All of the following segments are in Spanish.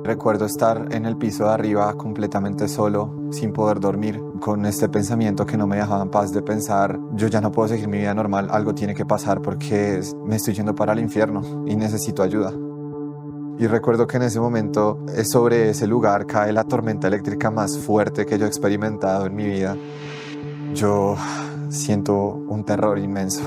Recuerdo estar en el piso de arriba completamente solo, sin poder dormir, con este pensamiento que no me dejaba en paz de pensar, yo ya no puedo seguir mi vida normal, algo tiene que pasar porque me estoy yendo para el infierno y necesito ayuda. Y recuerdo que en ese momento, sobre ese lugar cae la tormenta eléctrica más fuerte que yo he experimentado en mi vida. Yo siento un terror inmenso.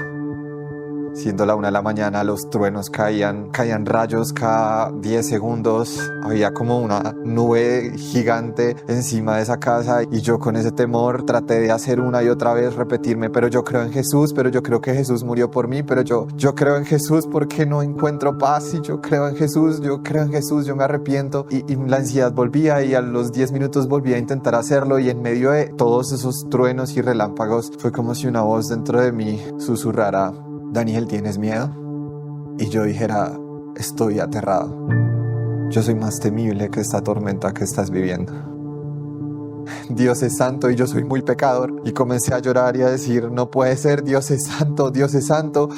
Siendo la 1 de la mañana, los truenos caían rayos cada 10 segundos. Había como una nube gigante encima de esa casa y yo con ese temor traté de hacer una y otra vez repetirme, pero yo creo en Jesús, pero yo creo que Jesús murió por mí, pero yo creo en Jesús porque no encuentro paz y yo creo en Jesús, yo me arrepiento y la ansiedad volvía y a los 10 minutos volvía a intentar hacerlo y en medio de todos esos truenos y relámpagos fue como si una voz dentro de mí susurrara: Daniel, ¿tienes miedo? Y yo dijera: estoy aterrado. Yo soy más temible que esta tormenta que estás viviendo. Dios es santo y yo soy muy pecador. Y comencé a llorar y a decir: no puede ser, Dios es santo, Dios es santo.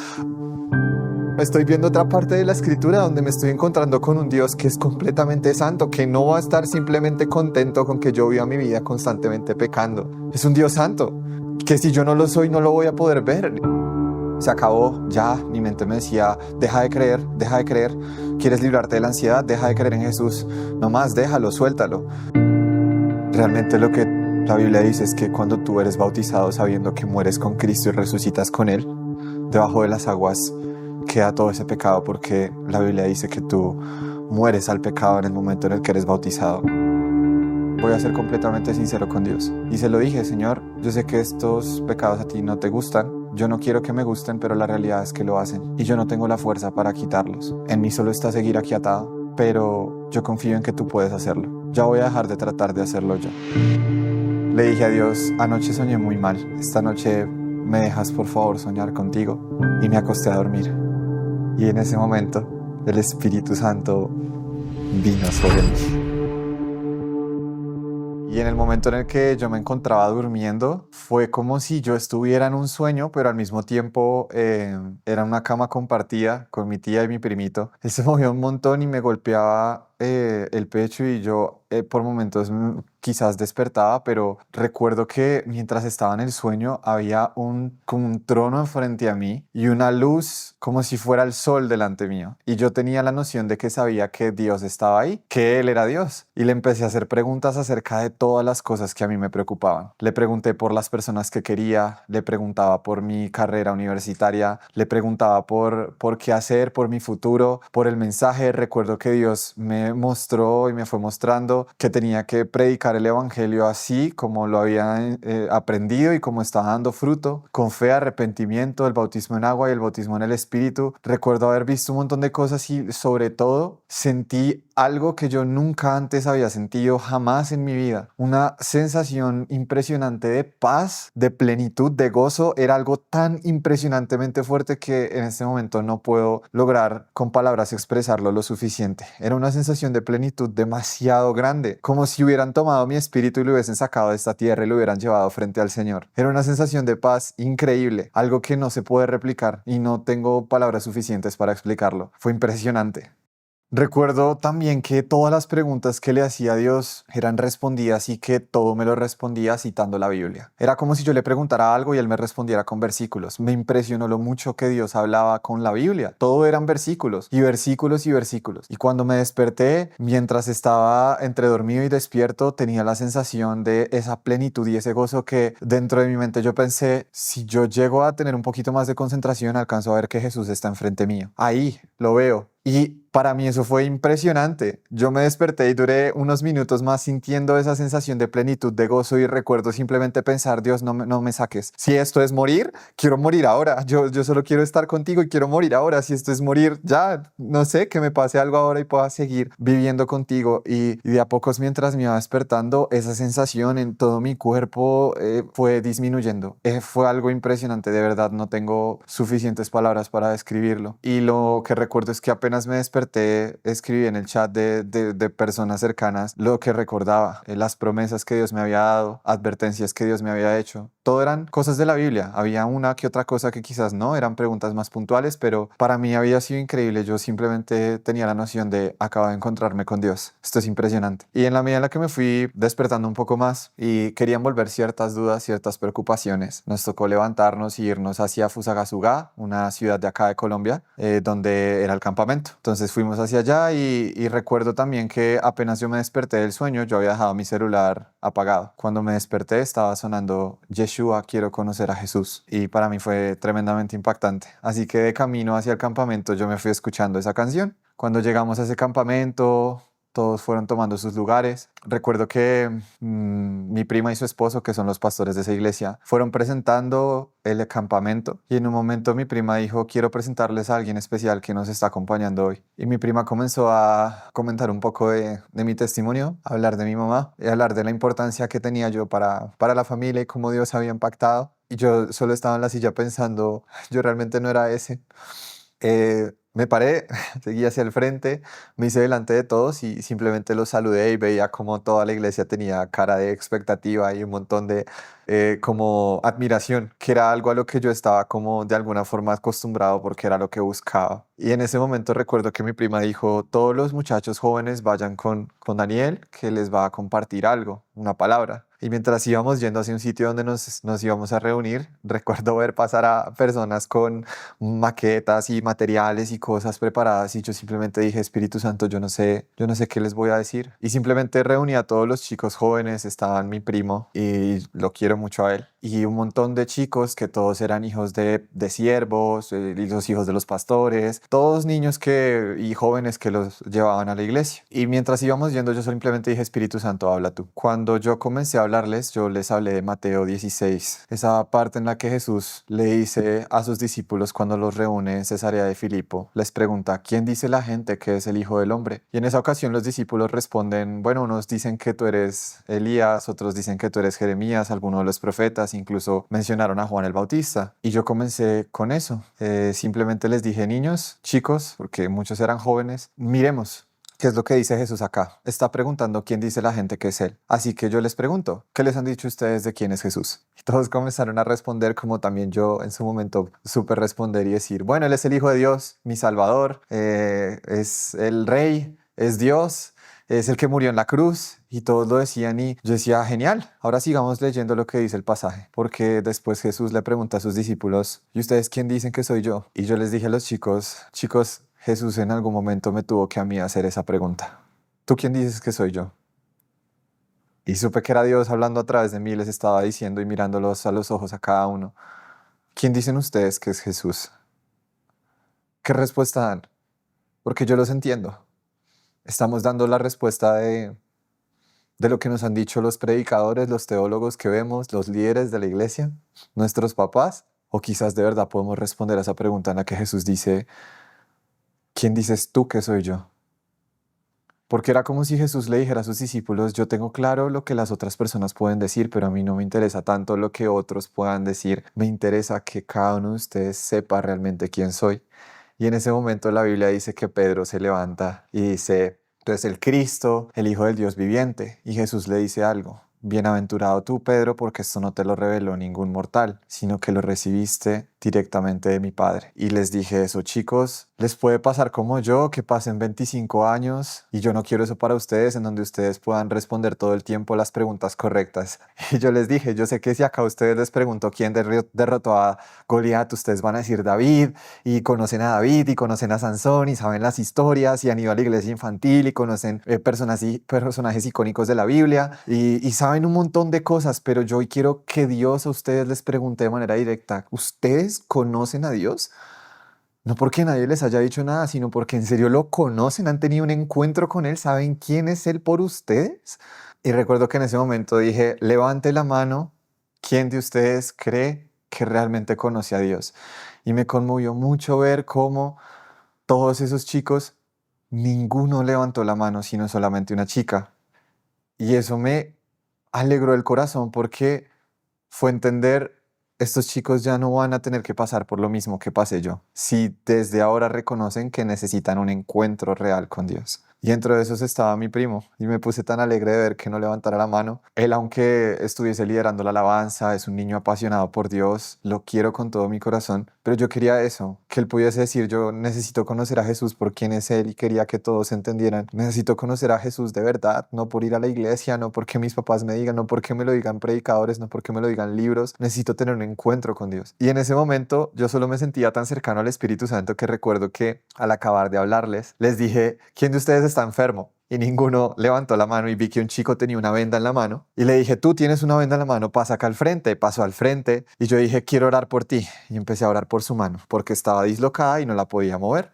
Estoy viendo otra parte de la escritura donde me estoy encontrando con un Dios que es completamente santo, que no va a estar simplemente contento con que yo viva mi vida constantemente pecando. Es un Dios santo, que si yo no lo soy no lo voy a poder ver. Se acabó, ya, mi mente me decía: deja de creer, quieres librarte de la ansiedad, deja de creer en Jesús, no más, déjalo, suéltalo. Realmente lo que la Biblia dice es que cuando tú eres bautizado sabiendo que mueres con Cristo y resucitas con Él, debajo de las aguas queda todo ese pecado, porque la Biblia dice que tú mueres al pecado en el momento en el que eres bautizado. Voy a ser completamente sincero con Dios. Y se lo dije: Señor, yo sé que estos pecados a ti no te gustan. Yo no quiero que me gusten, pero la realidad es que lo hacen. Y yo no tengo la fuerza para quitarlos. En mí solo está seguir aquí atado. Pero yo confío en que tú puedes hacerlo. Ya voy a dejar de tratar de hacerlo yo. Le dije a Dios: anoche soñé muy mal. Esta noche me dejas por favor soñar contigo. Y me acosté a dormir. Y en ese momento el Espíritu Santo vino sobre mí. Y en el momento en el que yo me encontraba durmiendo, fue como si yo estuviera en un sueño, pero al mismo tiempo era una cama compartida con mi tía y mi primito. Él se movió un montón y me golpeaba el pecho y yo por momentos quizás despertaba, pero recuerdo que mientras estaba en el sueño había como un trono enfrente a mí y una luz como si fuera el sol delante mío. Y yo tenía la noción de que sabía que Dios estaba ahí, que Él era Dios. Y le empecé a hacer preguntas acerca de todas las cosas que a mí me preocupaban. Le pregunté por las personas que quería, le preguntaba por mi carrera universitaria, le preguntaba por qué hacer, por mi futuro, por el mensaje. Recuerdo que Dios me mostró y me fue mostrando que tenía que predicar el evangelio así como lo había aprendido y como estaba dando fruto, con fe, arrepentimiento, el bautismo en agua y el bautismo en el Espíritu. Recuerdo haber visto un montón de cosas y sobre todo sentí algo que yo nunca antes había sentido jamás en mi vida. Una sensación impresionante de paz, de plenitud, de gozo. Era algo tan impresionantemente fuerte que en este momento no puedo lograr con palabras expresarlo lo suficiente. Era una sensación de plenitud demasiado grande, como si hubieran tomado mi espíritu y lo hubiesen sacado de esta tierra y lo hubieran llevado frente al Señor. Era una sensación de paz increíble, algo que no se puede replicar y no tengo palabras suficientes para explicarlo. Fue impresionante. Recuerdo también que todas las preguntas que le hacía a Dios eran respondidas y que todo me lo respondía citando la Biblia. Era como si yo le preguntara algo y Él me respondiera con versículos. Me impresionó lo mucho que Dios hablaba con la Biblia. Todo eran versículos y versículos y versículos. Y cuando me desperté, mientras estaba entre dormido y despierto, tenía la sensación de esa plenitud y ese gozo que dentro de mi mente yo pensé: si yo llego a tener un poquito más de concentración, alcanzo a ver que Jesús está enfrente mío. Ahí lo veo. Y para mí eso fue impresionante. Yo me desperté y duré unos minutos más sintiendo esa sensación de plenitud, de gozo, y recuerdo simplemente pensar: Dios, no me saques. Si esto es morir, quiero morir ahora. Yo solo quiero estar contigo y quiero morir ahora. Si esto es morir, ya, no sé, que me pase algo ahora y pueda seguir viviendo contigo. Y de a pocos, mientras me iba despertando, esa sensación en todo mi cuerpo fue disminuyendo. Fue algo impresionante, de verdad, no tengo suficientes palabras para describirlo. Y lo que recuerdo es que apenas me desperté, escribí en el chat de personas cercanas lo que recordaba, las promesas que Dios me había dado, advertencias que Dios me había hecho. todo eran cosas de la Biblia. Había una que otra cosa que quizás no, eran preguntas más puntuales, pero para mí había sido increíble. Yo simplemente tenía la noción de acabo de encontrarme con Dios. Esto es impresionante. Y en la medida en la que me fui despertando un poco más y querían volver ciertas dudas, ciertas preocupaciones, nos tocó levantarnos y irnos hacia Fusagasugá, una ciudad de acá de Colombia, donde era el campamento. Entonces fuimos hacia allá y recuerdo también que apenas yo me desperté del sueño, yo había dejado mi celular apagado. Cuando me desperté estaba sonando Yeshua, quiero conocer a Jesús. Y para mí fue tremendamente impactante. Así que de camino hacia el campamento yo me fui escuchando esa canción. Cuando llegamos a ese campamento, todos fueron tomando sus lugares. Recuerdo que mi prima y su esposo, que son los pastores de esa iglesia, fueron presentando el campamento y en un momento mi prima dijo, quiero presentarles a alguien especial que nos está acompañando hoy. Y mi prima comenzó a comentar un poco de mi testimonio, a hablar de mi mamá y a hablar de la importancia que tenía yo para la familia y cómo Dios había impactado. Y yo solo estaba en la silla pensando, yo realmente no era ese. Me paré, seguí hacia el frente, me hice delante de todos y simplemente los saludé y veía como toda la iglesia tenía cara de expectativa y un montón de como admiración, que era algo a lo que yo estaba como de alguna forma acostumbrado porque era lo que buscaba. Y en ese momento recuerdo que mi prima dijo, todos los muchachos jóvenes vayan con Daniel, que les va a compartir algo, una palabra. Y mientras íbamos yendo hacia un sitio donde nos íbamos a reunir, recuerdo ver pasar a personas con maquetas y materiales y cosas preparadas y yo simplemente dije, Espíritu Santo, yo no sé qué les voy a decir. Y simplemente reuní a todos los chicos jóvenes, estaban mi primo y lo quiero mucho a él, y un montón de chicos que todos eran hijos de siervos, y los hijos de los pastores, todos niños y jóvenes que los llevaban a la iglesia. Y mientras íbamos yendo, yo simplemente dije, Espíritu Santo, habla tú. Cuando yo comencé a hablarles, yo les hablé de Mateo 16, esa parte en la que Jesús le dice a sus discípulos cuando los reúne en Cesarea de Filipo, les pregunta, ¿quién dice la gente que es el Hijo del Hombre? Y en esa ocasión los discípulos responden, bueno, unos dicen que tú eres Elías, otros dicen que tú eres Jeremías, algunos de los profetas, incluso mencionaron a Juan el Bautista. Y yo comencé con eso. Simplemente les dije, niños, chicos, porque muchos eran jóvenes, miremos. ¿Qué es lo que dice Jesús acá? Está preguntando quién dice la gente que es Él. Así que yo les pregunto, ¿qué les han dicho ustedes de quién es Jesús? Y todos comenzaron a responder como también yo en su momento supe responder y decir, bueno, Él es el Hijo de Dios, mi Salvador, es el Rey, es Dios, es el que murió en la cruz. Y todos lo decían y yo decía, genial, ahora sigamos leyendo lo que dice el pasaje. Porque después Jesús le pregunta a sus discípulos, ¿y ustedes quién dicen que soy yo? Y yo les dije a los chicos, Jesús en algún momento me tuvo que a mí hacer esa pregunta. ¿Tú quién dices que soy yo? Y supe que era Dios hablando a través de mí, les estaba diciendo y mirándolos a los ojos a cada uno. ¿Quién dicen ustedes que es Jesús? ¿Qué respuesta dan? Porque yo los entiendo. Estamos dando la respuesta de lo que nos han dicho los predicadores, los teólogos que vemos, los líderes de la iglesia, nuestros papás. O quizás de verdad podemos responder a esa pregunta en la que Jesús dice, ¿quién dices tú que soy yo? Porque era como si Jesús le dijera a sus discípulos, yo tengo claro lo que las otras personas pueden decir, pero a mí no me interesa tanto lo que otros puedan decir. Me interesa que cada uno de ustedes sepa realmente quién soy. Y en ese momento la Biblia dice que Pedro se levanta y dice, tú eres el Cristo, el Hijo del Dios viviente. Y Jesús le dice algo. Bienaventurado tú, Pedro, porque esto no te lo reveló ningún mortal, sino que lo recibiste directamente de mi Padre. Y les dije eso, chicos, les puede pasar como yo, que pasen 25 años, y yo no quiero eso para ustedes, en donde ustedes puedan responder todo el tiempo las preguntas correctas. Y yo les dije, yo sé que si acá a ustedes les pregunto quién derrotó a Goliat, ustedes van a decir David, y conocen a David, y conocen a Sansón, y saben las historias, y han ido a la iglesia infantil, y conocen personajes icónicos de la Biblia, y saben un montón de cosas, pero yo hoy quiero que Dios a ustedes les pregunte de manera directa, ¿ustedes conocen a Dios? No porque nadie les haya dicho nada, sino porque en serio lo conocen, han tenido un encuentro con Él, ¿saben quién es Él por ustedes? Y recuerdo que en ese momento dije, levante la mano, ¿quién de ustedes cree que realmente conoce a Dios? Y me conmovió mucho ver cómo todos esos chicos, ninguno levantó la mano, sino solamente una chica. Y eso me alegró el corazón porque fue entender, estos chicos ya no van a tener que pasar por lo mismo que pasé yo, si desde ahora reconocen que necesitan un encuentro real con Dios. Y dentro de esos estaba mi primo y me puse tan alegre de ver que no levantara la mano. Él, aunque estuviese liderando la alabanza, es un niño apasionado por Dios, lo quiero con todo mi corazón, pero yo quería eso, que él pudiese decir, yo necesito conocer a Jesús por quién es Él y quería que todos entendieran, necesito conocer a Jesús de verdad, no por ir a la iglesia, no porque mis papás me digan, no porque me lo digan predicadores, no porque me lo digan libros, necesito tener un encuentro con Dios. Y en ese momento yo solo me sentía tan cercano al Espíritu Santo que recuerdo que al acabar de hablarles, les dije, ¿quién de ustedes está enfermo? Y ninguno levantó la mano y vi que un chico tenía una venda en la mano. Y le dije, tú tienes una venda en la mano, pasa acá al frente. Pasó al frente y yo dije, quiero orar por ti. Y empecé a orar por su mano porque estaba dislocada y no la podía mover.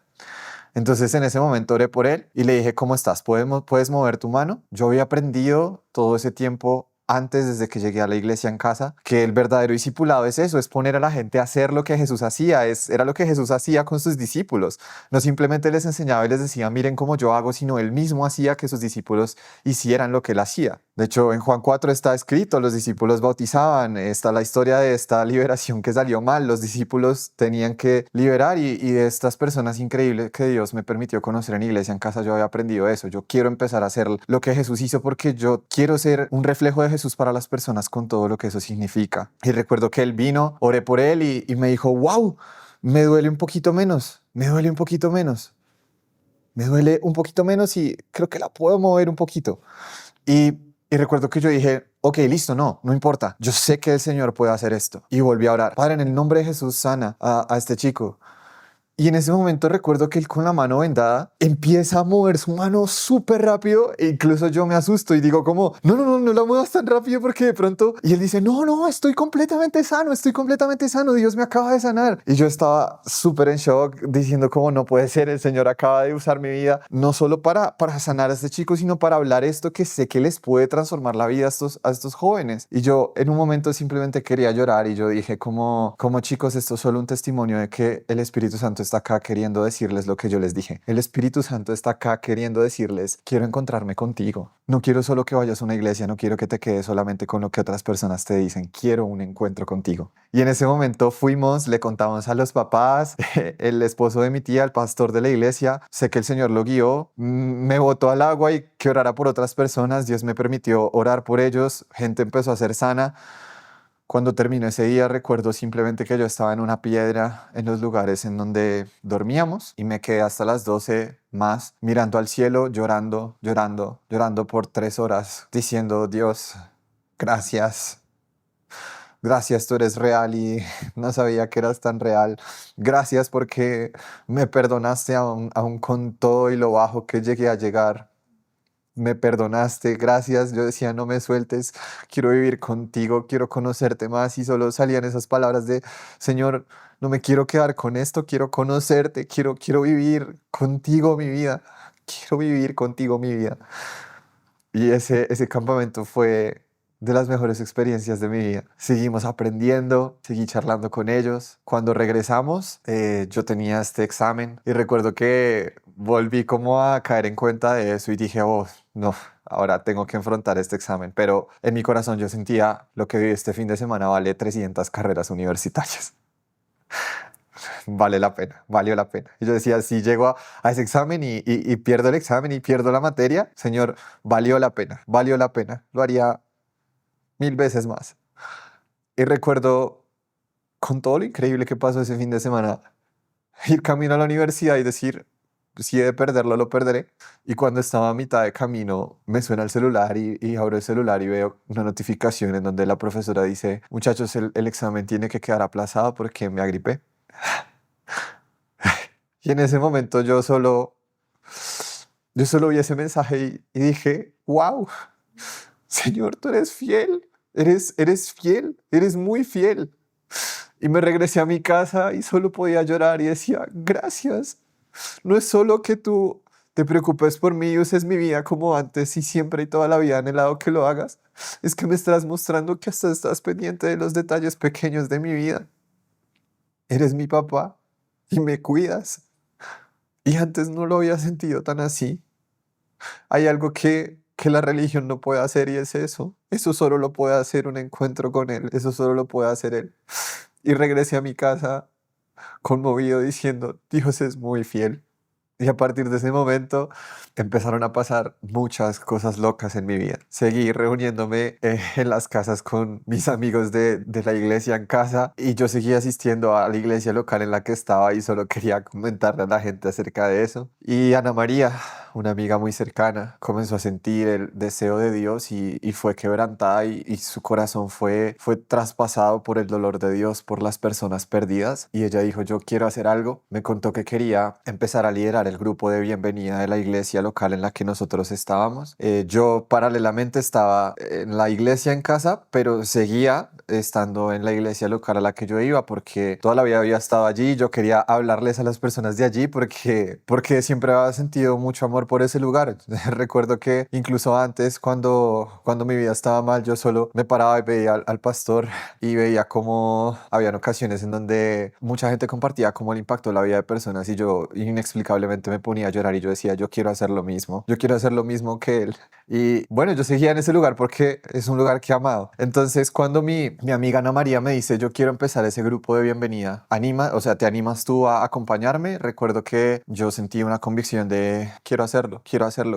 Entonces en ese momento oré por él y le dije, ¿cómo estás? ¿Puedes mover tu mano? Yo había aprendido todo ese tiempo antes, desde que llegué a la iglesia en casa, que el verdadero discipulado es eso, es poner a la gente a hacer lo que Jesús hacía, era lo que Jesús hacía con sus discípulos. No simplemente les enseñaba y les decía, miren cómo yo hago, sino él mismo hacía que sus discípulos hicieran lo que él hacía. De hecho, en Juan 4 está escrito, los discípulos bautizaban, está la historia de esta liberación que salió mal, los discípulos tenían que liberar y de estas personas increíbles que Dios me permitió conocer en iglesia en casa, yo había aprendido eso, yo quiero empezar a hacer lo que Jesús hizo porque yo quiero ser un reflejo de Jesús para las personas con todo lo que eso significa. Y recuerdo que él vino, oré por él y me dijo, wow, me duele un poquito menos, me duele un poquito menos, me duele un poquito menos y creo que la puedo mover un poquito. Y recuerdo que yo dije, ok, listo, no importa. Yo sé que el Señor puede hacer esto. Y volví a orar. Padre, en el nombre de Jesús, sana a este chico. Y en ese momento recuerdo que él con la mano vendada empieza a mover su mano súper rápido e incluso yo me asusto y digo como, no la muevas tan rápido porque de pronto... Y él dice, no, estoy completamente sano, Dios me acaba de sanar. Y yo estaba súper en shock diciendo como no puede ser, el Señor acaba de usar mi vida, no solo para sanar a este chico, sino para hablar esto que sé que les puede transformar la vida a estos jóvenes. Y yo en un momento simplemente quería llorar y yo dije como chicos, esto es solo un testimonio de que el Espíritu Santo está acá queriendo decirles lo que yo les dije. El Espíritu Santo está acá queriendo decirles, quiero encontrarme contigo. No quiero solo que vayas a una iglesia, no quiero que te quedes solamente con lo que otras personas te dicen. Quiero un encuentro contigo. Y en ese momento fuimos, le contamos a los papás, el esposo de mi tía, el pastor de la iglesia. Sé que el Señor lo guió, me botó al agua y que orara por otras personas. Dios me permitió orar por ellos. Gente empezó a ser sana. Cuando terminó ese día, recuerdo simplemente que yo estaba en una piedra en los lugares en donde dormíamos y me quedé hasta las 12 más mirando al cielo, llorando por 3 horas, diciendo, Dios, gracias. Gracias, tú eres real y no sabía que eras tan real. Gracias porque me perdonaste aún con todo y lo bajo que llegué a llegar. Me perdonaste, gracias. Yo decía, no me sueltes, quiero vivir contigo, quiero conocerte más. Y solo salían esas palabras de, Señor, no me quiero quedar con esto, quiero conocerte, quiero vivir contigo mi vida, quiero vivir contigo mi vida. Y ese campamento fue de las mejores experiencias de mi vida. Seguimos aprendiendo, seguí charlando con ellos. Cuando regresamos, yo tenía este examen y recuerdo que volví como a caer en cuenta de eso y dije, oh, no, ahora tengo que enfrentar este examen. Pero en mi corazón yo sentía lo que viví este fin de semana vale 300 carreras universitarias. Vale la pena, valió la pena. Y yo decía, si llego a ese examen y pierdo el examen y pierdo la materia, Señor, valió la pena. Lo haría 1000 veces más. Y recuerdo con todo lo increíble que pasó ese fin de semana, ir camino a la universidad y decir, si he de perderlo, lo perderé. Y cuando estaba a mitad de camino, me suena el celular y abro el celular y veo una notificación en donde la profesora dice, muchachos, el examen tiene que quedar aplazado porque me agripé. Y en ese momento yo solo vi ese mensaje y dije, wow, Señor, tú eres fiel, eres fiel, eres muy fiel. Y me regresé a mi casa y solo podía llorar y decía, gracias. No es solo que tú te preocupes por mí y uses mi vida como antes y siempre y toda la vida he anhelado que lo hagas. Es que me estás mostrando que hasta estás pendiente de los detalles pequeños de mi vida. Eres mi papá y me cuidas. Y antes no lo había sentido tan así. Hay algo que la religión no puede hacer y es eso. Eso solo lo puede hacer un encuentro con Él. Eso solo lo puede hacer Él. Y regresé a mi casa conmovido diciendo, Dios es muy fiel. Y a partir de ese momento empezaron a pasar muchas cosas locas en mi vida. Seguí reuniéndome en las casas con mis amigos de la iglesia en casa y yo seguía asistiendo a la iglesia local en la que estaba y solo quería comentarle a la gente acerca de eso. Y Ana María, una amiga muy cercana, comenzó a sentir el deseo de Dios y fue quebrantada y su corazón fue traspasado por el dolor de Dios, por las personas perdidas. Y ella dijo, yo quiero hacer algo. Me contó que quería empezar a liderar el grupo de bienvenida de la iglesia local en la que nosotros estábamos. Yo paralelamente estaba en la iglesia en casa, pero seguía estando en la iglesia local a la que yo iba porque toda la vida había estado allí. Yo quería hablarles a las personas de allí porque siempre había sentido mucho amor por ese lugar. Recuerdo que incluso antes, cuando mi vida estaba mal, yo solo me paraba y veía al pastor y veía cómo habían ocasiones en donde mucha gente compartía cómo le impactó la vida de personas y yo inexplicablemente me ponía a llorar y yo decía, yo quiero hacer lo mismo, yo quiero hacer lo mismo que él. Y bueno, yo seguía en ese lugar porque es un lugar que he amado. Entonces, cuando mi amiga Ana María me dice, yo quiero empezar ese grupo de bienvenida, o sea, ¿te animas tú a acompañarme? Recuerdo que yo sentí una convicción de quiero hacerlo,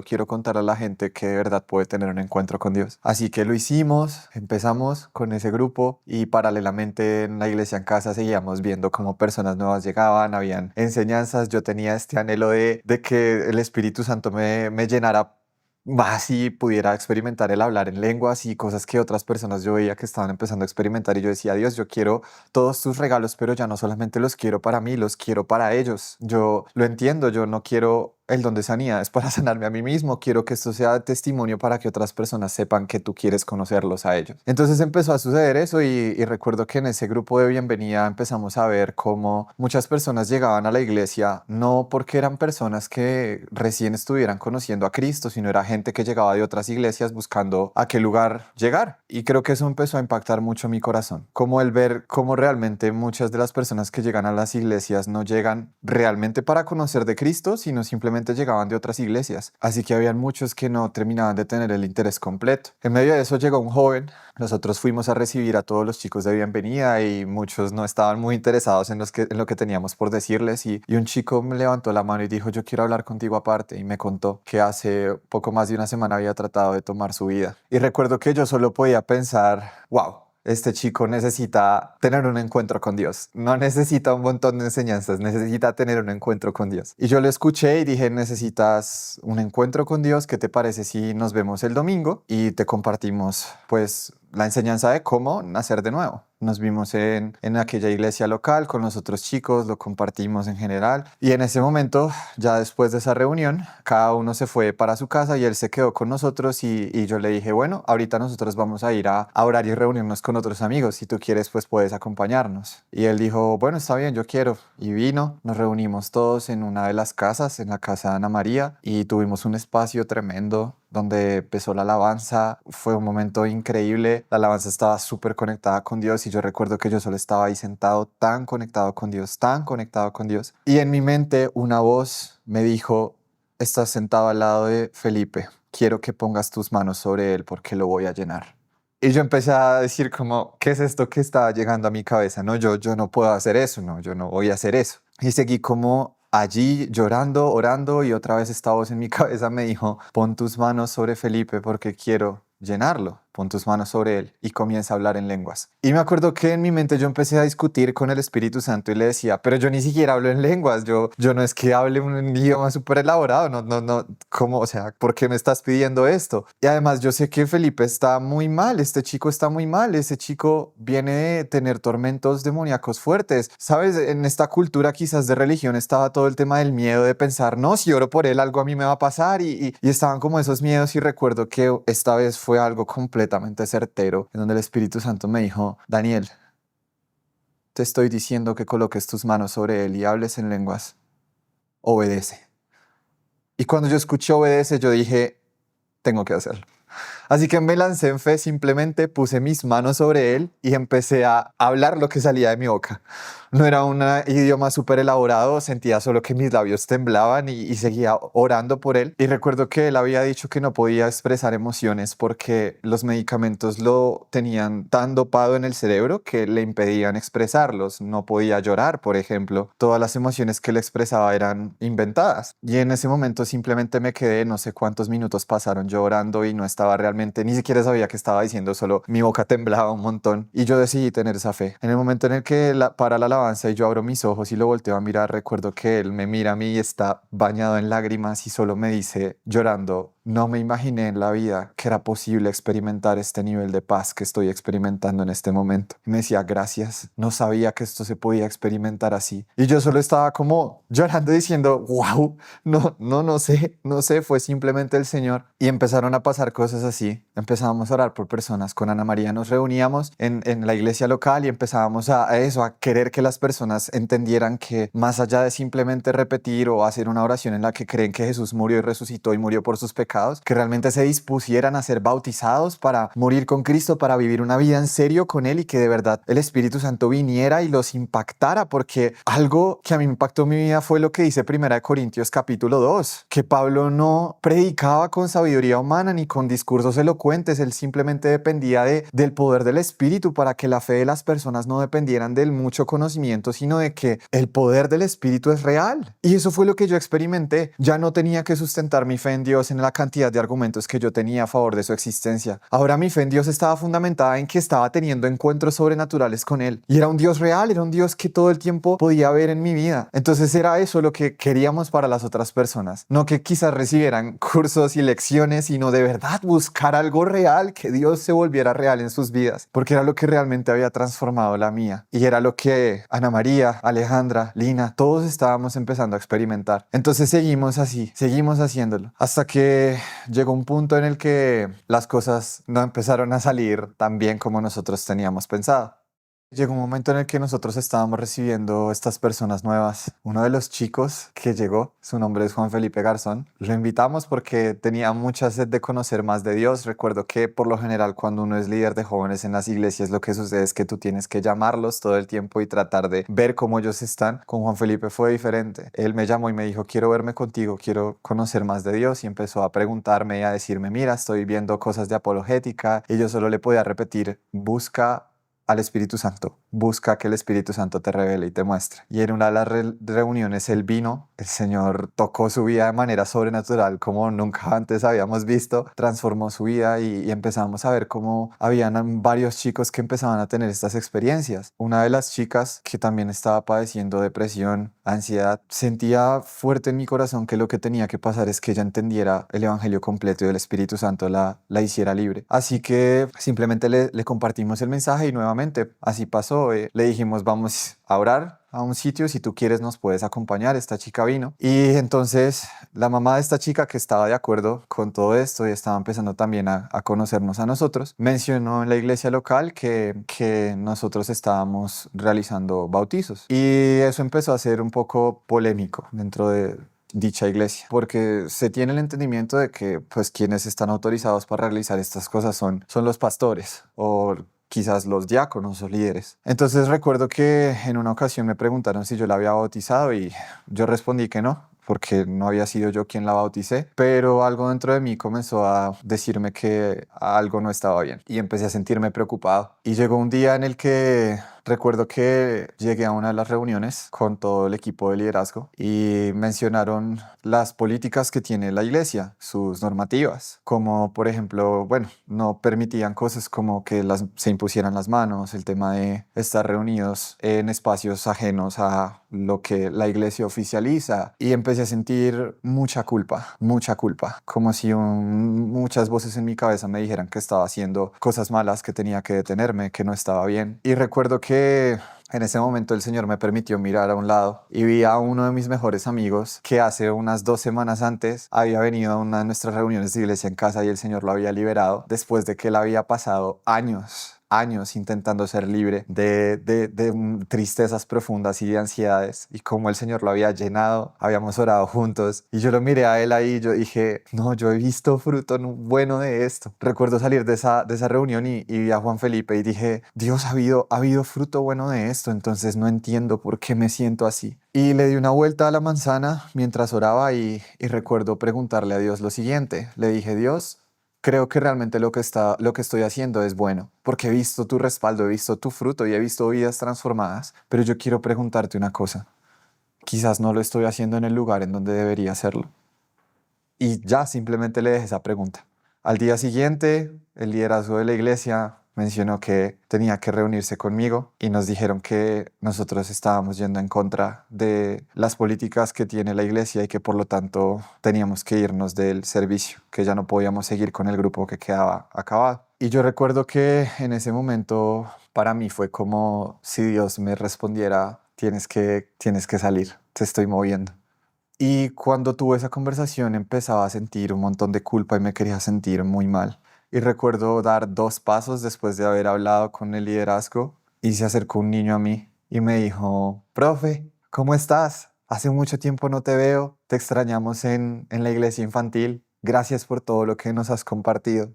quiero contar a la gente que de verdad puede tener un encuentro con Dios. Así que lo hicimos, empezamos con ese grupo y paralelamente en la iglesia en casa seguíamos viendo cómo personas nuevas llegaban, habían enseñanzas. Yo tenía este anhelo de que el Espíritu Santo me llenara más y pudiera experimentar el hablar en lenguas y cosas que otras personas yo veía que estaban empezando a experimentar y yo decía, Dios, yo quiero todos tus regalos, pero ya no solamente los quiero para mí, los quiero para ellos. Yo lo entiendo, yo no quiero el don de sanidad, es para sanarme a mí mismo, quiero que esto sea testimonio para que otras personas sepan que tú quieres conocerlos a ellos. Entonces empezó a suceder eso y recuerdo que en ese grupo de bienvenida empezamos a ver cómo muchas personas llegaban a la iglesia no porque eran personas que recién estuvieran conociendo a Cristo, sino era gente que llegaba de otras iglesias buscando a qué lugar llegar. Y creo que eso empezó a impactar mucho mi corazón, como el ver cómo realmente muchas de las personas que llegan a las iglesias no llegan realmente para conocer de Cristo, sino simplemente llegaban de otras iglesias. Así que habían muchos que no terminaban de tener el interés completo. En medio de eso llegó un joven. Nosotros fuimos a recibir a todos los chicos de bienvenida y muchos no estaban muy interesados en lo que teníamos por decirles y un chico me levantó la mano y dijo, yo quiero hablar contigo aparte, y me contó que hace poco más de una semana había tratado de tomar su vida. Y recuerdo que yo solo podía pensar, wow, este chico necesita tener un encuentro con Dios. No necesita un montón de enseñanzas, necesita tener un encuentro con Dios. Y yo lo escuché y dije, necesitas un encuentro con Dios. ¿Qué te parece si nos vemos el domingo y te compartimos pues la enseñanza de cómo nacer de nuevo? Nos vimos en aquella iglesia local con los otros chicos, lo compartimos en general. Y en ese momento, ya después de esa reunión, cada uno se fue para su casa y él se quedó con nosotros y yo le dije, bueno, ahorita nosotros vamos a ir a orar y reunirnos con otros amigos. Si tú quieres, pues puedes acompañarnos. Y él dijo, bueno, está bien, yo quiero. Y vino, nos reunimos todos en una de las casas, en la casa de Ana María, y tuvimos un espacio tremendo donde empezó la alabanza. Fue un momento increíble. La alabanza estaba súper conectada con Dios y yo recuerdo que yo solo estaba ahí sentado tan conectado con Dios, tan conectado con Dios. Y en mi mente una voz me dijo, estás sentado al lado de Felipe, quiero que pongas tus manos sobre él porque lo voy a llenar. Y yo empecé a decir como, ¿qué es esto que estaba llegando a mi cabeza? No, yo no puedo hacer eso, no, yo no voy a hacer eso. Y seguí como allí llorando, orando y otra vez esta voz en mi cabeza me dijo, pon tus manos sobre Felipe porque quiero llenarlo. Pon tus manos sobre él y comienza a hablar en lenguas. Y me acuerdo que en mi mente yo empecé a discutir con el Espíritu Santo y le decía, pero yo ni siquiera hablo en lenguas, yo no es que hable un idioma súper elaborado, no, ¿cómo? O sea, ¿por qué me estás pidiendo esto? Y además yo sé que Felipe está muy mal, este chico está muy mal, ese chico viene de tener tormentos demoníacos fuertes. ¿Sabes? En esta cultura quizás de religión estaba todo el tema del miedo de pensar, no, si oro por él algo a mí me va a pasar y estaban como esos miedos y recuerdo que esta vez fue algo completamente certero, en donde el Espíritu Santo me dijo, Daniel, te estoy diciendo que coloques tus manos sobre él y hables en lenguas. Obedece. Y cuando yo escuché obedece, yo dije, tengo que hacerlo. Así que me lancé en fe, simplemente puse mis manos sobre él y empecé a hablar lo que salía de mi boca. No era un idioma súper elaborado, sentía solo que mis labios temblaban y seguía orando por él. Y recuerdo que él había dicho que no podía expresar emociones porque los medicamentos lo tenían tan dopado en el cerebro que le impedían expresarlos. No podía llorar, por ejemplo. Todas las emociones que él expresaba eran inventadas. Y en ese momento simplemente me quedé, no sé cuántos minutos pasaron llorando y no estaba realmente, ni siquiera sabía qué estaba diciendo, solo mi boca temblaba un montón. Y yo decidí tener esa fe. En el momento en el que para la alabanza y yo abro mis ojos y lo volteo a mirar, recuerdo que él me mira a mí y está bañado en lágrimas y solo me dice, llorando: no me imaginé en la vida que era posible experimentar este nivel de paz que estoy experimentando en este momento. Y me decía, gracias, no sabía que esto se podía experimentar así. Y yo solo estaba como llorando diciendo, wow, no sé, fue simplemente el Señor. Y empezaron a pasar cosas así. Empezábamos a orar por personas. Con Ana María nos reuníamos en la iglesia local y empezábamos a eso, a querer que las personas entendieran que más allá de simplemente repetir o hacer una oración en la que creen que Jesús murió y resucitó y murió por sus pecados, que realmente se dispusieran a ser bautizados para morir con Cristo, para vivir una vida en serio con Él y que de verdad el Espíritu Santo viniera y los impactara, porque algo que a mí me impactó mi vida fue lo que dice 1 Corintios capítulo 2, que Pablo no predicaba con sabiduría humana ni con discursos elocuentes, él simplemente dependía del poder del Espíritu para que la fe de las personas no dependieran del mucho conocimiento, sino de que el poder del Espíritu es real. Y eso fue lo que yo experimenté. Ya no tenía que sustentar mi fe en Dios en la cantidad de argumentos que yo tenía a favor de su existencia. Ahora mi fe en Dios estaba fundamentada en que estaba teniendo encuentros sobrenaturales con Él. Y era un Dios real, era un Dios que todo el tiempo podía ver en mi vida. Entonces era eso lo que queríamos para las otras personas. No que quizás recibieran cursos y lecciones, sino de verdad buscar algo real, que Dios se volviera real en sus vidas. Porque era lo que realmente había transformado la mía. Y era lo que Ana María, Alejandra, Lina, todos estábamos empezando a experimentar. Entonces seguimos así, seguimos haciéndolo. Hasta que llegó un punto en el que las cosas no empezaron a salir tan bien como nosotros teníamos pensado. Llegó un momento en el que nosotros estábamos recibiendo estas personas nuevas. Uno de los chicos que llegó, su nombre es Juan Felipe Garzón, lo invitamos porque tenía mucha sed de conocer más de Dios. Recuerdo que por lo general cuando uno es líder de jóvenes en las iglesias, lo que sucede es que tú tienes que llamarlos todo el tiempo y tratar de ver cómo ellos están. Con Juan Felipe fue diferente. Él me llamó y me dijo, quiero verme contigo, quiero conocer más de Dios, y empezó a preguntarme y a decirme, mira, estoy viendo cosas de apologética, y yo solo le podía repetir, busca al Espíritu Santo. Busca que el Espíritu Santo te revele y te muestre. Y en una de las reuniones él vino, el Señor tocó su vida de manera sobrenatural como nunca antes habíamos visto, transformó su vida y empezamos a ver cómo habían varios chicos que empezaban a tener estas experiencias. Una de las chicas que también estaba padeciendo depresión, ansiedad, sentía fuerte en mi corazón que lo que tenía que pasar es que ella entendiera el Evangelio completo y el Espíritu Santo la hiciera libre. Así que simplemente le compartimos el mensaje y nuevamente así pasó. Le dijimos, vamos a orar a un sitio, si tú quieres nos puedes acompañar. Esta chica vino y entonces la mamá de esta chica, que estaba de acuerdo con todo esto y estaba empezando también a conocernos a nosotros, mencionó en la iglesia local que nosotros estábamos realizando bautizos, y eso empezó a ser un poco polémico dentro de dicha iglesia, porque se tiene el entendimiento de que pues quienes están autorizados para realizar estas cosas son los pastores o quizás los diáconos o líderes. Entonces recuerdo que en una ocasión me preguntaron si yo la había bautizado y yo respondí que no, porque no había sido yo quien la bauticé, pero algo dentro de mí comenzó a decirme que algo no estaba bien y empecé a sentirme preocupado. Y llegó un día en el que recuerdo que llegué a una de las reuniones con todo el equipo de liderazgo y mencionaron las políticas que tiene la iglesia, sus normativas, como por ejemplo, bueno, no permitían cosas como que se impusieran las manos, el tema de estar reunidos en espacios ajenos a lo que la iglesia oficializa, y empecé a sentir mucha culpa, como si muchas voces en mi cabeza me dijeran que estaba haciendo cosas malas, que tenía que detenerme, que no estaba bien. Y recuerdo que en ese momento el Señor me permitió mirar a un lado y vi a uno de mis mejores amigos que hace unas 2 semanas antes había venido a una de nuestras reuniones de iglesia en casa y el Señor lo había liberado después de que él había pasado años años intentando ser libre de tristezas profundas y de ansiedades, y como el Señor lo había llenado, habíamos orado juntos y yo lo miré a él ahí y yo dije, no, yo he visto fruto bueno de esto. Recuerdo salir de esa reunión y vi a Juan Felipe y dije, Dios, ha habido fruto bueno de esto, entonces no entiendo por qué me siento así. Y le di una vuelta a la manzana mientras oraba y recuerdo preguntarle a Dios lo siguiente. Le dije, Dios, creo que realmente lo que estoy haciendo es bueno, porque he visto tu respaldo, he visto tu fruto y he visto vidas transformadas, pero yo quiero preguntarte una cosa. Quizás no lo estoy haciendo en el lugar en donde debería hacerlo. Y ya simplemente le dejé esa pregunta. Al día siguiente, el liderazgo de la iglesia mencionó que tenía que reunirse conmigo y nos dijeron que nosotros estábamos yendo en contra de las políticas que tiene la iglesia y que por lo tanto teníamos que irnos del servicio, que ya no podíamos seguir con el grupo que quedaba acabado. Y yo recuerdo que en ese momento para mí fue como si Dios me respondiera, tienes que salir, te estoy moviendo. Y cuando tuve esa conversación empezaba a sentir un montón de culpa y me quería sentir muy mal. Y recuerdo dar 2 pasos después de haber hablado con el liderazgo y se acercó un niño a mí y me dijo, profe, ¿cómo estás? Hace mucho tiempo no te veo, te extrañamos en la iglesia infantil. Gracias por todo lo que nos has compartido.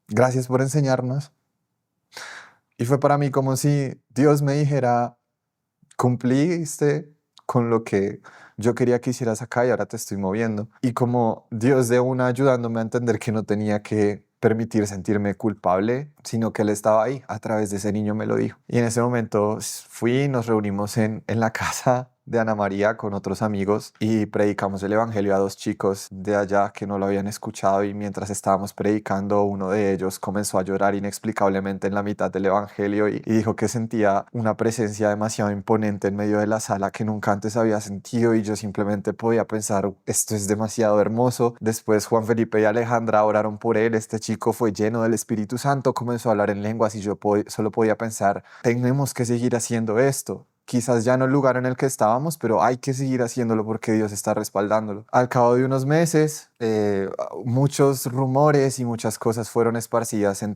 Gracias por enseñarnos. Y fue para mí como si Dios me dijera, cumpliste con lo que yo quería que hicieras acá y ahora te estoy moviendo. Y como Dios de una ayudándome a entender que no tenía que permitir sentirme culpable, sino que Él estaba ahí, a través de ese niño me lo dijo. Y en ese momento fui y nos reunimos en la casa de Ana María con otros amigos y predicamos el evangelio a 2 chicos de allá que no lo habían escuchado, y mientras estábamos predicando uno de ellos comenzó a llorar inexplicablemente en la mitad del evangelio y dijo que sentía una presencia demasiado imponente en medio de la sala que nunca antes había sentido, y yo simplemente podía pensar, esto es demasiado hermoso. Después Juan Felipe y Alejandra oraron por él, este chico fue lleno del Espíritu Santo, comenzó a hablar en lenguas y yo solo podía pensar, tenemos que seguir haciendo esto. Quizás ya no el lugar en el que estábamos, pero hay que seguir haciéndolo porque Dios está respaldándolo. Al cabo de unos meses, muchos rumores y muchas cosas fueron esparcidas en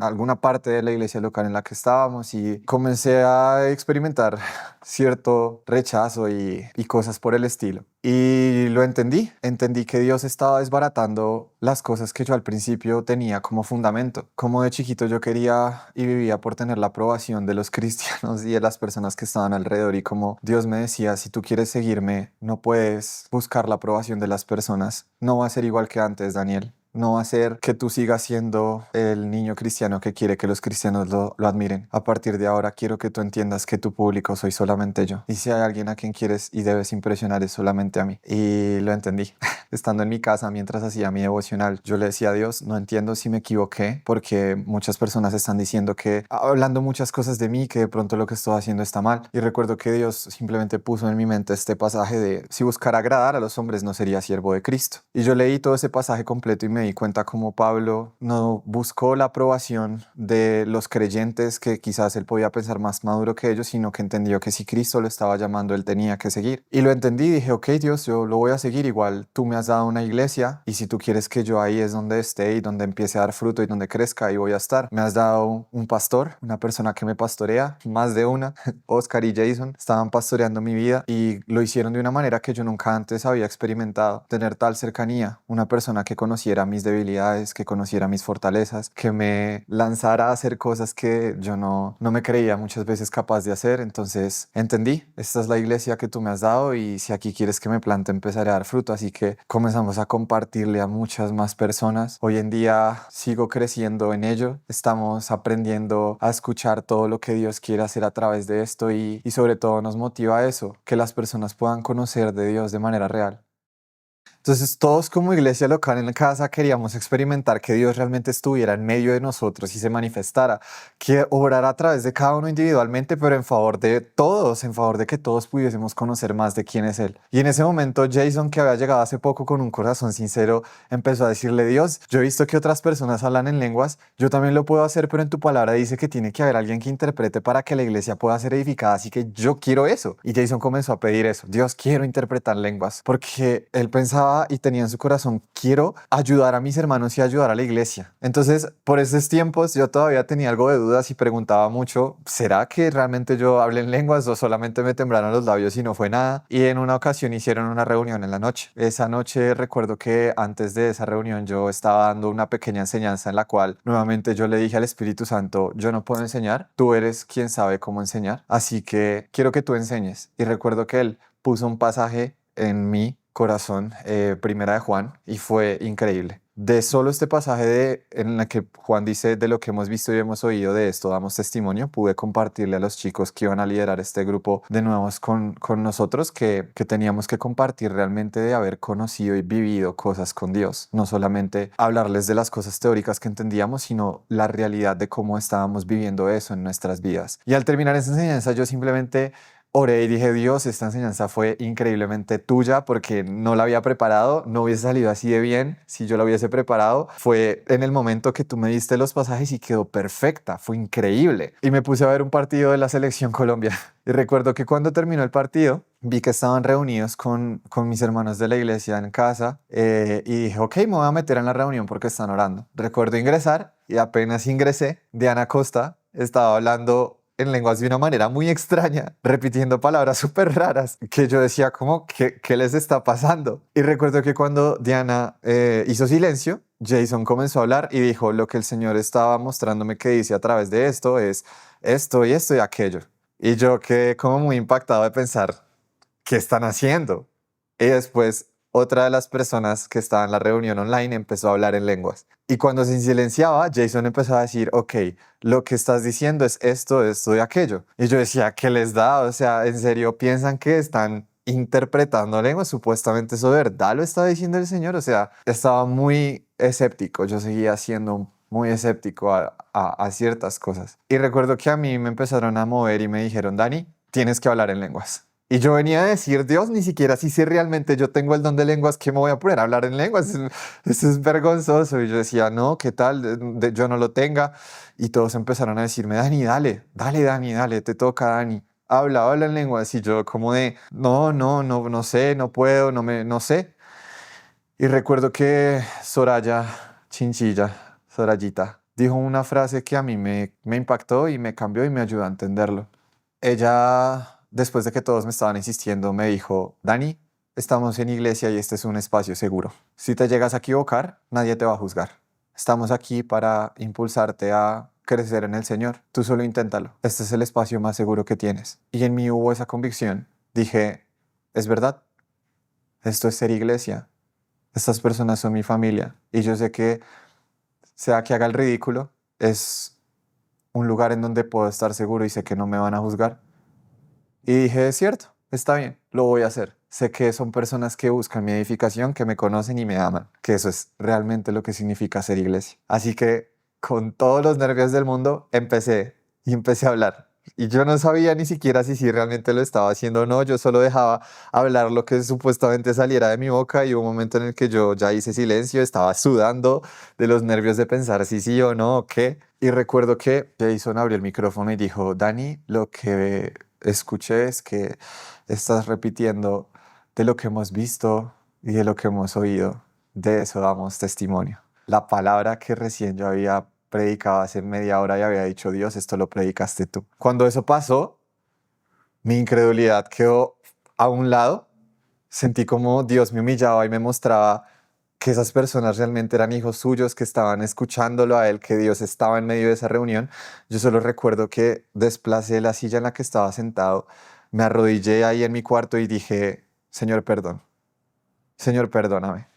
alguna parte de la iglesia local en la que estábamos, y comencé a experimentar cierto rechazo y cosas por el estilo. Y lo entendí que Dios estaba desbaratando las cosas que yo al principio tenía como fundamento. Como de chiquito yo quería y vivía por tener la aprobación de los cristianos y de las personas que estaban alrededor, y como Dios me decía, si tú quieres seguirme, no puedes buscar la aprobación de las personas. No va a ser igual que antes, Daniel. No va a ser que tú sigas siendo el niño cristiano que quiere que los cristianos lo admiren. A partir de ahora quiero que tú entiendas que tu público soy solamente yo. Y si hay alguien a quien quieres y debes impresionar es solamente a mí. Y lo entendí. Estando en mi casa mientras hacía mi devocional, yo le decía a Dios, no entiendo si me equivoqué, porque muchas personas están diciendo hablando muchas cosas de mí, que de pronto lo que estoy haciendo está mal. Y recuerdo que Dios simplemente puso en mi mente este pasaje de, si buscara agradar a los hombres no sería siervo de Cristo. Y yo leí todo ese pasaje completo y me di cuenta como Pablo no buscó la aprobación de los creyentes, que quizás él podía pensar más maduro que ellos, sino que entendió que si Cristo lo estaba llamando, él tenía que seguir. Y lo entendí y dije, ok, Dios, yo lo voy a seguir. Igual tú me has dado una iglesia, y si tú quieres que yo ahí es donde esté y donde empiece a dar fruto y donde crezca, ahí voy a estar. Me has dado un pastor, una persona que me pastorea, más de una. Oscar y Jason estaban pastoreando mi vida y lo hicieron de una manera que yo nunca antes había experimentado. Tener tal cercanía, una persona que conociera mis debilidades, que conociera mis fortalezas, que me lanzara a hacer cosas que yo no me creía muchas veces capaz de hacer. Entonces entendí, esta es la iglesia que tú me has dado, y si aquí quieres que me plante empezaré a dar fruto. Así que comenzamos a compartirle a muchas más personas. Hoy en día sigo creciendo en ello, estamos aprendiendo a escuchar todo lo que Dios quiere hacer a través de esto, y sobre todo nos motiva eso, que las personas puedan conocer de Dios de manera real. Entonces todos como iglesia local en la casa queríamos experimentar que Dios realmente estuviera en medio de nosotros y se manifestara, que obrara a través de cada uno individualmente, pero en favor de todos, en favor de que todos pudiésemos conocer más de quién es Él. Y en ese momento Jason, que había llegado hace poco con un corazón sincero, empezó a decirle, Dios, yo he visto que otras personas hablan en lenguas, yo también lo puedo hacer, pero en tu palabra dice que tiene que haber alguien que interprete para que la iglesia pueda ser edificada, así que yo quiero eso. Y Jason comenzó a pedir eso, Dios, quiero interpretar lenguas, porque él pensaba pensaba y tenía en su corazón, quiero ayudar a mis hermanos y ayudar a la iglesia. Entonces, por esos tiempos yo todavía tenía algo de dudas y preguntaba mucho, ¿será que realmente yo hablé en lenguas o solamente me temblaron los labios y no fue nada? Y en una ocasión hicieron una reunión en la noche. Esa noche recuerdo que antes de esa reunión yo estaba dando una pequeña enseñanza en la cual nuevamente yo le dije al Espíritu Santo, yo no puedo enseñar, tú eres quien sabe cómo enseñar, así que quiero que tú enseñes. Y recuerdo que él puso un pasaje en mi corazón, Primera de Juan, y fue increíble. De solo este pasaje en el que Juan dice, de lo que hemos visto y hemos oído de esto, damos testimonio, pude compartirle a los chicos que iban a liderar este grupo de nuevos con nosotros que teníamos que compartir realmente de haber conocido y vivido cosas con Dios. No solamente hablarles de las cosas teóricas que entendíamos, sino la realidad de cómo estábamos viviendo eso en nuestras vidas. Y al terminar esa enseñanza, yo simplemente oré y dije, Dios, esta enseñanza fue increíblemente tuya porque no la había preparado, no hubiese salido así de bien si yo la hubiese preparado. Fue en el momento que tú me diste los pasajes y quedó perfecta, fue increíble. Y me puse a ver un partido de la Selección Colombia. Y recuerdo que cuando terminó el partido, vi que estaban reunidos con mis hermanos de la iglesia en casa y dije, ok, me voy a meter en la reunión porque están orando. Recuerdo ingresar y apenas ingresé, Diana Costa estaba hablando en lenguas de una manera muy extraña, repitiendo palabras súper raras, que yo decía como, ¿qué les está pasando? Y recuerdo que cuando Diana hizo silencio, Jason comenzó a hablar y dijo, lo que el Señor estaba mostrándome que dice a través de esto es esto y esto y aquello. Y yo quedé como muy impactado de pensar, ¿qué están haciendo? Y después otra de las personas que estaba en la reunión online empezó a hablar en lenguas. Y cuando se silenciaba, Jason empezó a decir, ok, lo que estás diciendo es esto y aquello. Y yo decía, ¿qué les da? O sea, ¿en serio piensan que están interpretando lenguas? Supuestamente eso de verdad lo está diciendo el Señor. O sea, estaba muy escéptico. Yo seguía siendo muy escéptico a ciertas cosas. Y recuerdo que a mí me empezaron a mover y me dijeron, Dani, tienes que hablar en lenguas. Y yo venía a decir, Dios, ni siquiera si realmente yo tengo el don de lenguas, ¿qué me voy a poner a hablar en lenguas? Eso es vergonzoso. Y yo decía, no, ¿qué tal? Yo no lo tenga. Y todos empezaron a decirme, Dani, Dani, dale, te toca, Dani. Habla en lenguas. Y yo como de, no sé, no puedo, no sé. Y recuerdo que Sorayita, dijo una frase que a mí me impactó y me cambió y me ayudó a entenderlo. Ella, después de que todos me estaban insistiendo, me dijo, Dani, estamos en iglesia y este es un espacio seguro. Si te llegas a equivocar, nadie te va a juzgar. Estamos aquí para impulsarte a crecer en el Señor. Tú solo inténtalo. Este es el espacio más seguro que tienes. Y en mí hubo esa convicción. Dije, es verdad, esto es ser iglesia. Estas personas son mi familia. Y yo sé que, sea que haga el ridículo, es un lugar en donde puedo estar seguro y sé que no me van a juzgar. Y dije, es cierto, está bien, lo voy a hacer. Sé que son personas que buscan mi edificación, que me conocen y me aman, que eso es realmente lo que significa ser iglesia. Así que con todos los nervios del mundo empecé a hablar. Y yo no sabía ni siquiera si realmente lo estaba haciendo o no, yo solo dejaba hablar lo que supuestamente saliera de mi boca y hubo un momento en el que yo ya hice silencio, estaba sudando de los nervios de pensar si sí o no o qué. Y recuerdo que Jason abrió el micrófono y dijo, Dani, lo que escuché es que estás repitiendo de lo que hemos visto y de lo que hemos oído. De eso damos testimonio. La palabra que recién yo había predicado hace media hora y había dicho, Dios, esto lo predicaste tú. Cuando eso pasó, mi incredulidad quedó a un lado. Sentí como Dios me humillaba y me mostraba que esas personas realmente eran hijos suyos, que estaban escuchándolo a él, que Dios estaba en medio de esa reunión. Yo solo recuerdo que desplacé la silla en la que estaba sentado, me arrodillé ahí en mi cuarto y dije, Señor, perdón. Señor, perdóname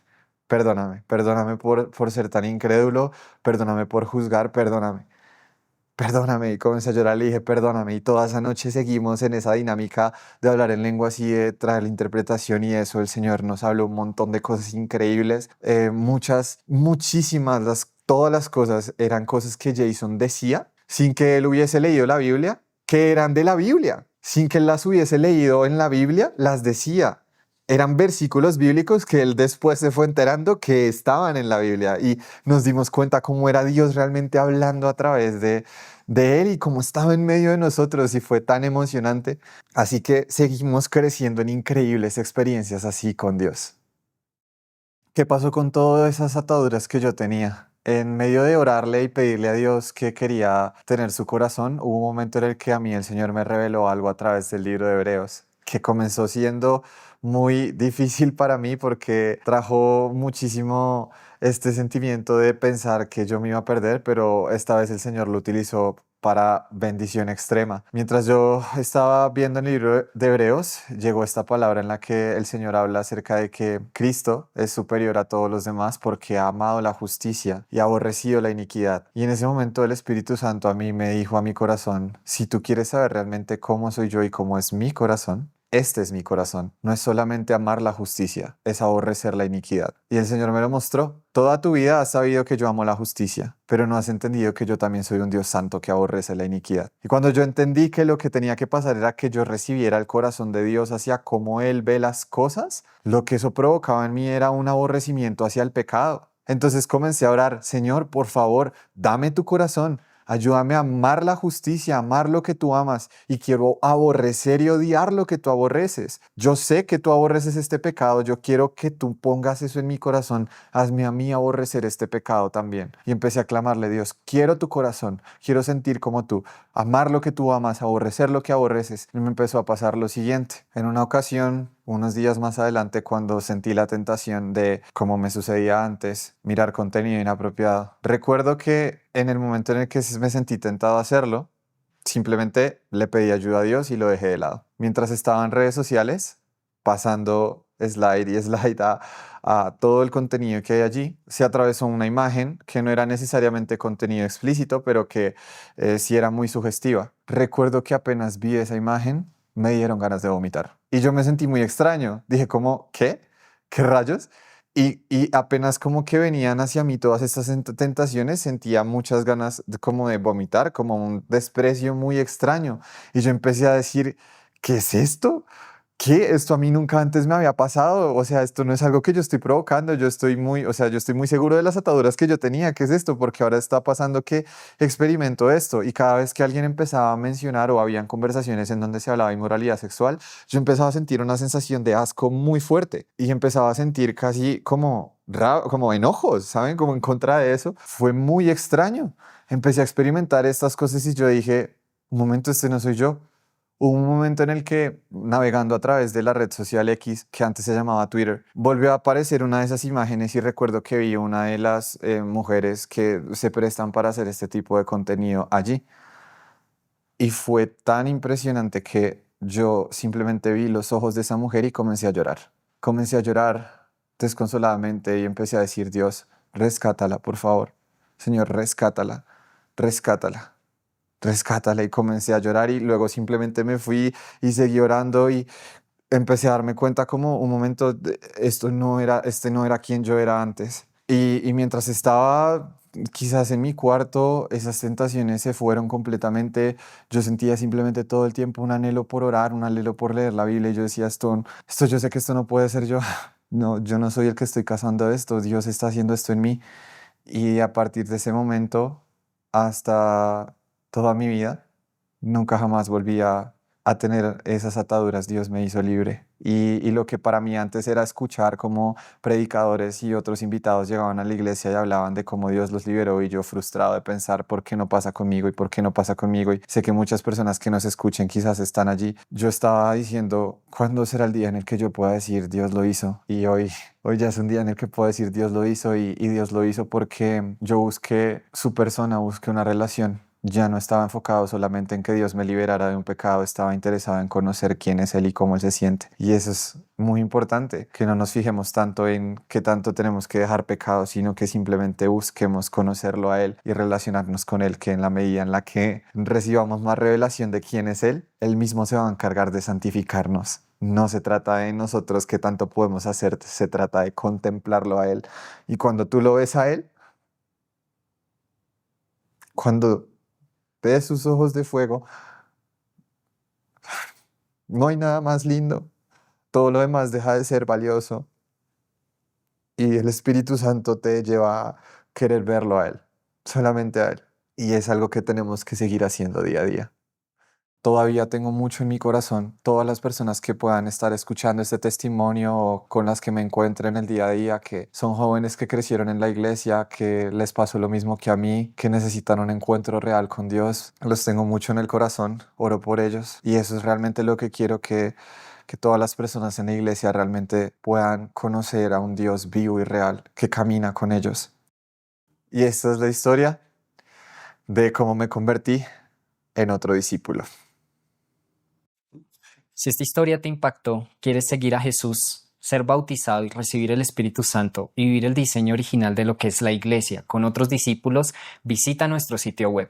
por ser tan incrédulo, perdóname por juzgar, perdóname. Y comencé a llorar, le dije, perdóname. Y toda esa noche seguimos en esa dinámica de hablar en lenguas y de traer la interpretación y eso. El Señor nos habló un montón de cosas increíbles. Muchísimas, todas las cosas eran cosas que Jason decía sin que él hubiese leído la Biblia, que eran de la Biblia. Sin que él las hubiese leído en la Biblia, las decía. Eran versículos bíblicos que él después se fue enterando que estaban en la Biblia y nos dimos cuenta cómo era Dios realmente hablando a través de él y cómo estaba en medio de nosotros y fue tan emocionante. Así que seguimos creciendo en increíbles experiencias así con Dios. ¿Qué pasó con todas esas ataduras que yo tenía? En medio de orarle y pedirle a Dios que quería tener su corazón, hubo un momento en el que a mí el Señor me reveló algo a través del libro de Hebreos, que comenzó siendo muy difícil para mí porque trajo muchísimo este sentimiento de pensar que yo me iba a perder, pero esta vez el Señor lo utilizó para bendición extrema. Mientras yo estaba viendo el libro de Hebreos, llegó esta palabra en la que el Señor habla acerca de que Cristo es superior a todos los demás porque ha amado la justicia y ha aborrecido la iniquidad. Y en ese momento el Espíritu Santo a mí me dijo a mi corazón, si tú quieres saber realmente cómo soy yo y cómo es mi corazón, este es mi corazón. No es solamente amar la justicia, es aborrecer la iniquidad. Y el Señor me lo mostró. Toda tu vida has sabido que yo amo la justicia, pero no has entendido que yo también soy un Dios santo que aborrece la iniquidad. Y cuando yo entendí que lo que tenía que pasar era que yo recibiera el corazón de Dios hacia cómo Él ve las cosas, lo que eso provocaba en mí era un aborrecimiento hacia el pecado. Entonces comencé a orar, Señor, por favor, dame tu corazón. Ayúdame a amar la justicia, amar lo que tú amas y quiero aborrecer y odiar lo que tú aborreces. Yo sé que tú aborreces este pecado, yo quiero que tú pongas eso en mi corazón. Hazme a mí aborrecer este pecado también. Y empecé a clamarle, Dios, quiero tu corazón, quiero sentir como tú, amar lo que tú amas, aborrecer lo que aborreces. Y me empezó a pasar lo siguiente. En una ocasión, unos días más adelante, cuando sentí la tentación de, como me sucedía antes, mirar contenido inapropiado, recuerdo que en el momento en el que me sentí tentado a hacerlo, simplemente le pedí ayuda a Dios y lo dejé de lado. Mientras estaba en redes sociales, pasando slide y slide a todo el contenido que hay allí, se atravesó una imagen que no era necesariamente contenido explícito, pero que sí era muy sugestiva. Recuerdo que apenas vi esa imagen, me dieron ganas de vomitar. Y yo me sentí muy extraño. Dije como, ¿qué? ¿Qué rayos? Y apenas como que venían hacia mí todas estas tentaciones, sentía muchas ganas como de vomitar, como un desprecio muy extraño. Y yo empecé a decir, ¿qué es esto? ¿Qué? Esto a mí nunca antes me había pasado. O sea, esto no es algo que yo estoy provocando. Yo estoy muy, o sea, yo estoy muy seguro de las ataduras que yo tenía. ¿Qué es esto? Porque ahora está pasando que experimento esto. Y cada vez que alguien empezaba a mencionar o habían conversaciones en donde se hablaba de inmoralidad sexual, yo empezaba a sentir una sensación de asco muy fuerte y empezaba a sentir casi como, como enojos, ¿saben? Como en contra de eso. Fue muy extraño. Empecé a experimentar estas cosas y yo dije, un momento, este no soy yo. Hubo un momento en el que, navegando a través de la red social X, que antes se llamaba Twitter, volvió a aparecer una de esas imágenes y recuerdo que vi una de las mujeres que se prestan para hacer este tipo de contenido allí. Y fue tan impresionante que yo simplemente vi los ojos de esa mujer y comencé a llorar. Comencé a llorar desconsoladamente y empecé a decir, Dios, rescátala, por favor. Señor, rescátala, rescátala, rescátala. Y comencé a llorar y luego simplemente me fui y seguí orando y empecé a darme cuenta como un momento, esto no era, este no era quien yo era antes. Y mientras estaba quizás en mi cuarto, esas tentaciones se fueron completamente. Yo sentía simplemente todo el tiempo un anhelo por orar, un anhelo por leer la Biblia. Y yo decía, esto yo sé que esto no puede ser yo. No, yo no soy el que estoy causando esto. Dios está haciendo esto en mí. Y a partir de ese momento, hasta toda mi vida, nunca jamás volví a tener esas ataduras. Dios me hizo libre. Y lo que para mí antes era escuchar cómo predicadores y otros invitados llegaban a la iglesia y hablaban de cómo Dios los liberó y yo frustrado de pensar por qué no pasa conmigo y por qué no pasa conmigo. Y sé que muchas personas que nos escuchen quizás están allí. Yo estaba diciendo, ¿cuándo será el día en el que yo pueda decir Dios lo hizo? Y hoy ya es un día en el que puedo decir Dios lo hizo y Dios lo hizo porque yo busqué su persona, busqué una relación. Ya no estaba enfocado solamente en que Dios me liberara de un pecado, estaba interesado en conocer quién es Él y cómo Él se siente. Y eso es muy importante, que no nos fijemos tanto en qué tanto tenemos que dejar pecado, sino que simplemente busquemos conocerlo a Él y relacionarnos con Él, que en la medida en la que recibamos más revelación de quién es Él mismo se va a encargar de santificarnos. No se trata de nosotros qué tanto podemos hacer, se trata de contemplarlo a Él. Y cuando tú lo ves a Él, cuando ves sus ojos de fuego, no hay nada más lindo. Todo lo demás deja de ser valioso y el Espíritu Santo te lleva a querer verlo a Él, solamente a Él. Y es algo que tenemos que seguir haciendo día a día. todavía tengo mucho en mi corazón. Todas las personas que puedan estar escuchando este testimonio o con las que me encuentro en el día a día, que son jóvenes que crecieron en la iglesia, que les pasó lo mismo que a mí, que necesitan un encuentro real con Dios, los tengo mucho en el corazón, oro por ellos y eso es realmente lo que quiero que todas las personas en la iglesia realmente puedan conocer a un Dios vivo y real que camina con ellos. Y esta es la historia de cómo me convertí en otro discípulo. Si esta historia te impactó, quieres seguir a Jesús, ser bautizado y recibir el Espíritu Santo y vivir el diseño original de lo que es la iglesia con otros discípulos, visita nuestro sitio web